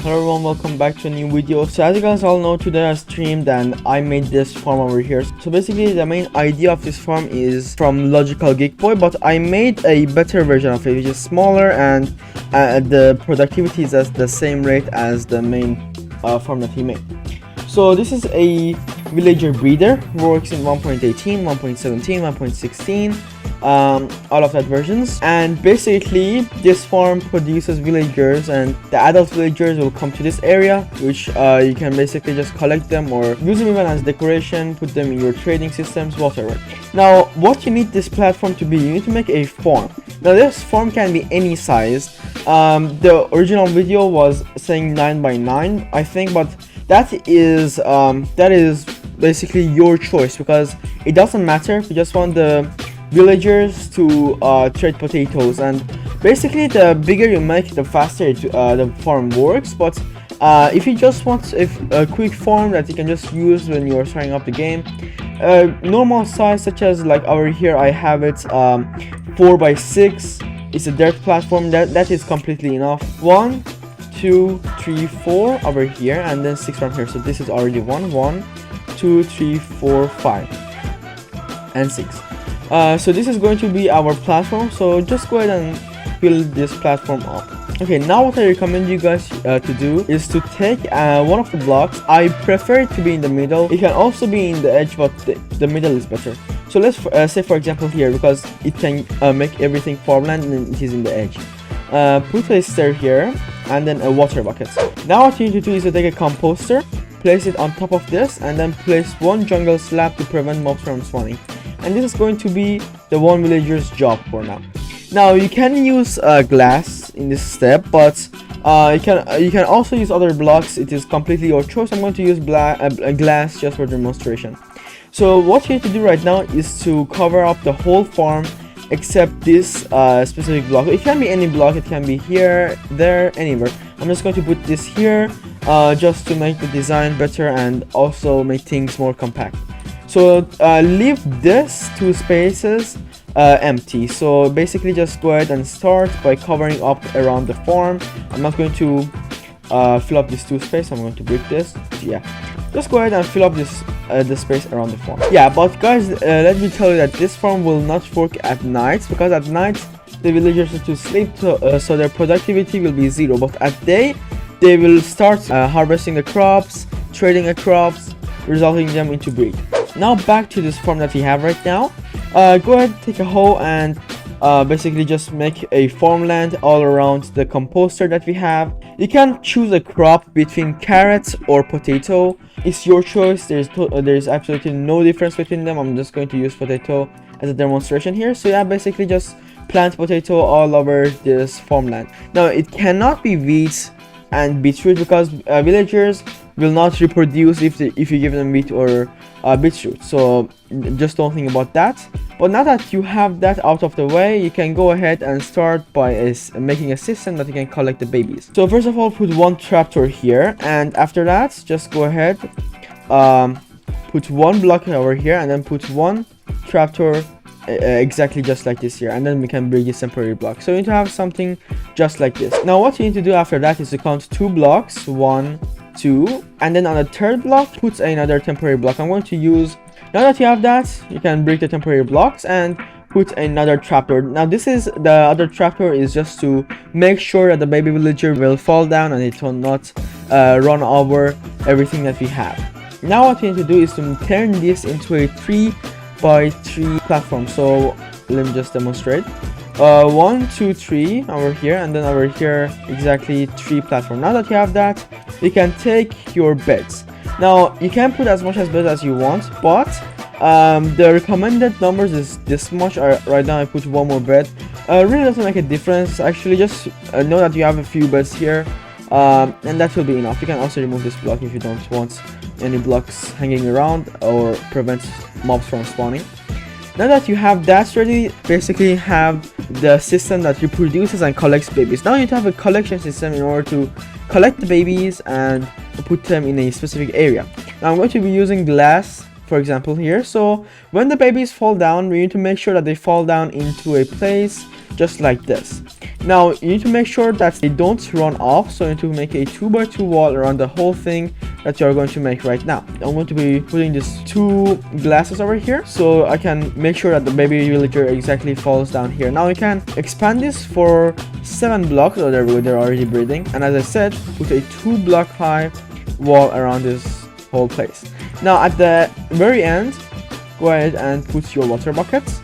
Hello everyone, welcome back to a new video. So as you guys all know, today I streamed and I made this farm over here. So basically the main idea of this farm is from Logical Geek Boy, but I made a better version of it, which is smaller and the productivity is at the same rate as the main farm that he made. So this is a villager breeder, works in 1.18, 1.17, 1.16, all of that versions, and basically this farm produces villagers, and the adult villagers will come to this area, which you can basically just collect them or use them even as decoration, put them in your trading systems, whatever. Now what you need this platform to be, you need to make a farm. Now this farm can be any size. The original video was saying 9 by 9 I think, but that is basically your choice, because it doesn't matter if you just want the villagers to trade potatoes, and basically the bigger you make, the faster the farm works. But if you just want a quick farm that you can just use when you are starting up the game, normal size such as like over here I have it 4 by 6. It's a dirt platform, that is completely enough. 1 2 3 4 over here, and then 6 from here. So this is already 1 2 3 4 5 and 6. So this is going to be our platform, so just go ahead and build this platform up. Okay, now what I recommend you guys to do is to take one of the blocks. I prefer it to be in the middle. It can also be in the edge, but the middle is better. So let's say for example here, because it can make everything farmland and it is in the edge. Put a stair here and then a water bucket. Now what you need to do is to take a composter, place it on top of this, and then place one jungle slab to prevent mobs from spawning. And this is going to be the one villager's job for now. Now you can use glass in this step, but you can also use other blocks. It is completely your choice. I'm going to use glass just for demonstration. So what you need to do right now is to cover up the whole farm except this specific block. It can be any block, it can be here, there, anywhere. I'm just going to put this here just to make the design better and also make things more compact. So leave this 2 spaces empty. So basically just go ahead and start by covering up around the farm. I'm not going to fill up this 2 space. I'm going to break this. Yeah, just go ahead and fill up this the space around the farm. Yeah, but guys, let me tell you that this farm will not work at night, because at night the villagers need to sleep, so their productivity will be 0. But at day they will start harvesting the crops, trading the crops, resulting them into breed. Now back to this farm that we have right now. Go ahead, take a hoe and basically just make a farmland all around the composter that we have. You can choose a crop between carrots or potato. It's your choice. There's absolutely no difference between them. I'm just going to use potato as a demonstration here. So yeah, basically just plant potato all over this farmland. Now it cannot be wheat and beetroot, because villagers will not reproduce if you give them wheat or beetroot. So just don't think about that. But now that you have that out of the way, you can go ahead and start by making a system that you can collect the babies. So first of all, put 1 trapdoor here, and after that just go ahead, put 1 block over here, and then put 1 trapdoor exactly just like this here, and then we can bring this temporary block. So you need to have something just like this. Now what you need to do after that is to count 2 blocks, 1 2, and then on the 3rd block put another temporary block. I'm going to use, now that you have that, you can break the temporary blocks and put another trapdoor. Now this is, the other trapdoor is just to make sure that the baby villager will fall down and it will not run over everything that we have. Now what you need to do is to turn this into a 3 by 3 platform. So let me just demonstrate. 1 2 3 over here, and then over here exactly 3 platform. Now that you have that, you can take your beds. Now you can put as much as beds as you want, but the recommended numbers is this much. Right now I put 1 more bed. Really doesn't make a difference actually. Just know that you have a few beds here, and that will be enough. You can also remove this block if you don't want any blocks hanging around or prevent mobs from spawning. Now that you have that ready, basically have the system that reproduces and collects babies. Now you need to have a collection system in order to collect the babies and put them in a specific area. Now I'm going to be using glass, for example, here. So when the babies fall down, we need to make sure that they fall down into a place just like this. Now you need to make sure that they don't run off, so you need to make a 2x2 wall around the whole thing that you're going to make right now. I'm going to be putting these 2 glasses over here so I can make sure that the baby villager exactly falls down here. Now you can expand this for 7 blocks. Oh, there we go, they're already breathing. And as I said, put a 2-block high wall around this whole place. Now at the very end, go ahead and put your water buckets.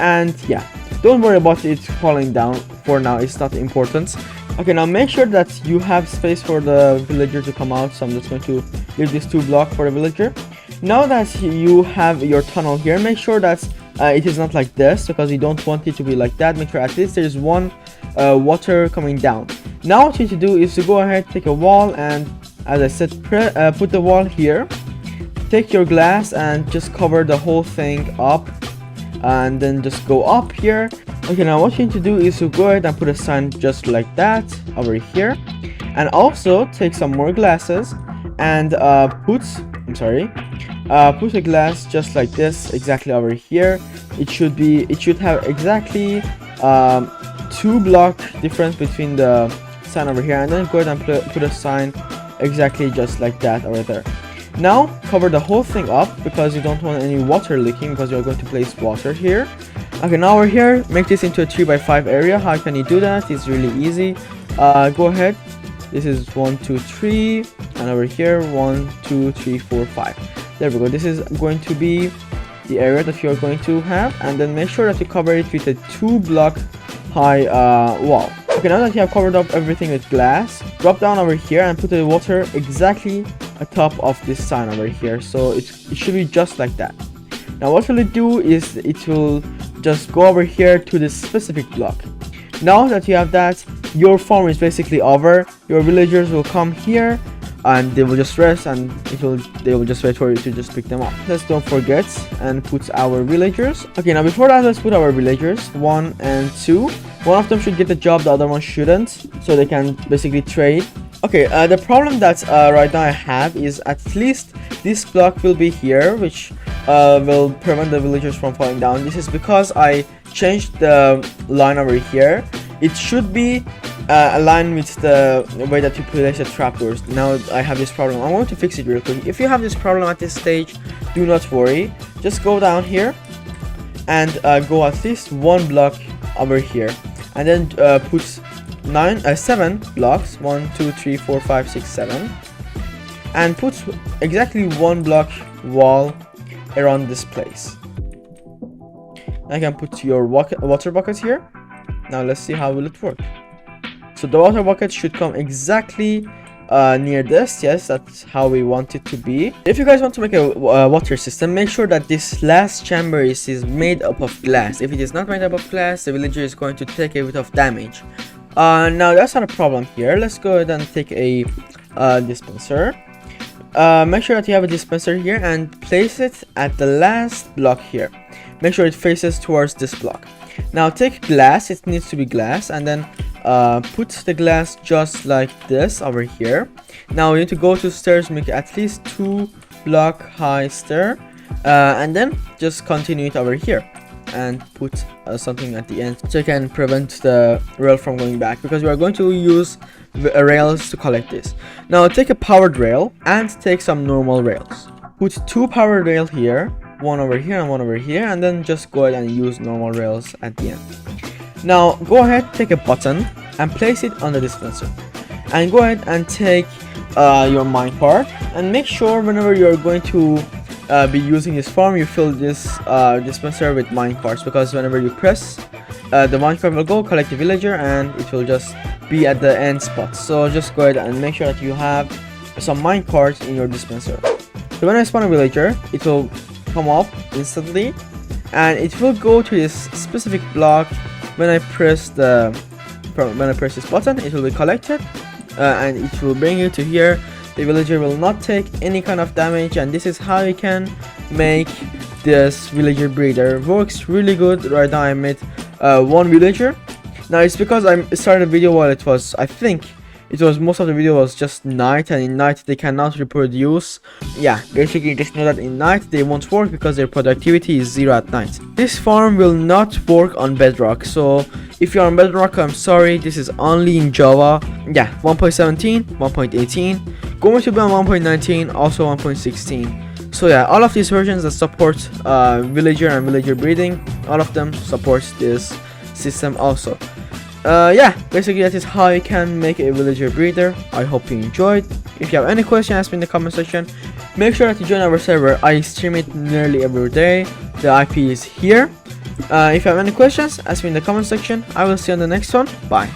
And yeah, don't worry about it falling down for now, it's not important. Okay, now make sure that you have space for the villager to come out, so I'm just going to leave this 2 block for the villager. Now that you have your tunnel here, make sure that it is not like this, because you don't want it to be like that. Make sure at least there's 1 water coming down. Now what you need to do is to go ahead, take a wall, and as I said, put the wall here. Take your glass and just cover the whole thing up, and then just go up here. Okay, now what you need to do is to go ahead and put a sign just like that over here, and also take some more glasses and put a glass just like this exactly over here. It should have exactly 2 block difference between the sign over here, and then go ahead and put a sign exactly just like that over there. Now cover the whole thing up, because you don't want any water leaking, because you're going to place water here. Okay, now we're here. Make this into a 3x5 area. How can you do that? It's really easy. Go ahead. This is 1, 2, 3, and over here 1, 2, 3, 4, 5. There we go. This is going to be the area that you're going to have, and then make sure that you cover it with a 2-block high wall. Okay, now that you have covered up everything with glass, drop down over here and put the water exactly atop of this sign over here, so it should be just like that. Now what will it do is it will just go over here to this specific block. Now that you have that, your farm is basically over. Your villagers will come here and they will just rest, and they will just wait for you to just pick them up. Let's don't forget and put our villagers. Okay, now before that, let's put our villagers 1 and 2. One of them should get the job, the other one shouldn't, so they can basically trade. Okay, the problem that right now I have is at least this block will be here, which will prevent the villagers from falling down. This is because I changed the line over here. It should be aligned with the way that you place the trapdoors. Now I have this problem. I want to fix it real quick. If you have this problem at this stage, do not worry. Just go down here and go at least 1 block over here, and then put 7 blocks, 1, 2, 3, 4, 5, 6, 7, and put exactly 1 block wall around this place. I can put your water bucket here. Now let's see how will it work. So the water bucket should come exactly near this. Yes, that's how we want it to be. If you guys want to make a water system, make sure that this last chamber is made up of glass. If it is not made up of glass, the villager is going to take a bit of damage. Now that's not a problem here. Let's go ahead and take a dispenser. Make sure that you have a dispenser here and place it at the last block here. Make sure it faces towards this block. Now take glass, it needs to be glass, and then put the glass just like this over here. Now you need to go to stairs, make at least 2 block high stair, and then just continue it over here and put something at the end so you can prevent the rail from going back, because we are going to use rails to collect this. Now take a powered rail and take some normal rails. Put 2 powered rail here, 1 over here and 1 over here, and then just go ahead and use normal rails at the end. Now go ahead, take a button and place it on the dispenser, and go ahead and take your minecart, and make sure whenever you're going to be using this farm, you fill this dispenser with minecarts, because whenever you press the minecart will go collect the villager and it will just be at the end spot. So just go ahead and make sure that you have some minecarts in your dispenser. So when I spawn a villager, it will come up instantly and it will go to this specific block. When I press this button, it will be collected and it will bring you to here. The villager will not take any kind of damage, and this is how you can make this villager breeder. Works really good. Right now I made 1 villager. Now it's because I started a video while it was, I think, It was most of the video was just night, and in night they cannot reproduce. Yeah, basically just know that in night they won't work because their productivity is 0 at night. This farm will not work on Bedrock, so if you're on Bedrock, I'm sorry, this is only in Java. Yeah, 1.17, 1.18, going to be on 1.19, also 1.16. So yeah, all of these versions that support villager and villager breeding, all of them support this system also. Yeah, basically that is how you can make a villager breeder. I hope you enjoyed. If you have any question, ask me in the comment section. Make sure that you join our server. I stream it nearly every day. The IP is here. If you have any questions, ask me in the comment section. I will see you on the next one. Bye.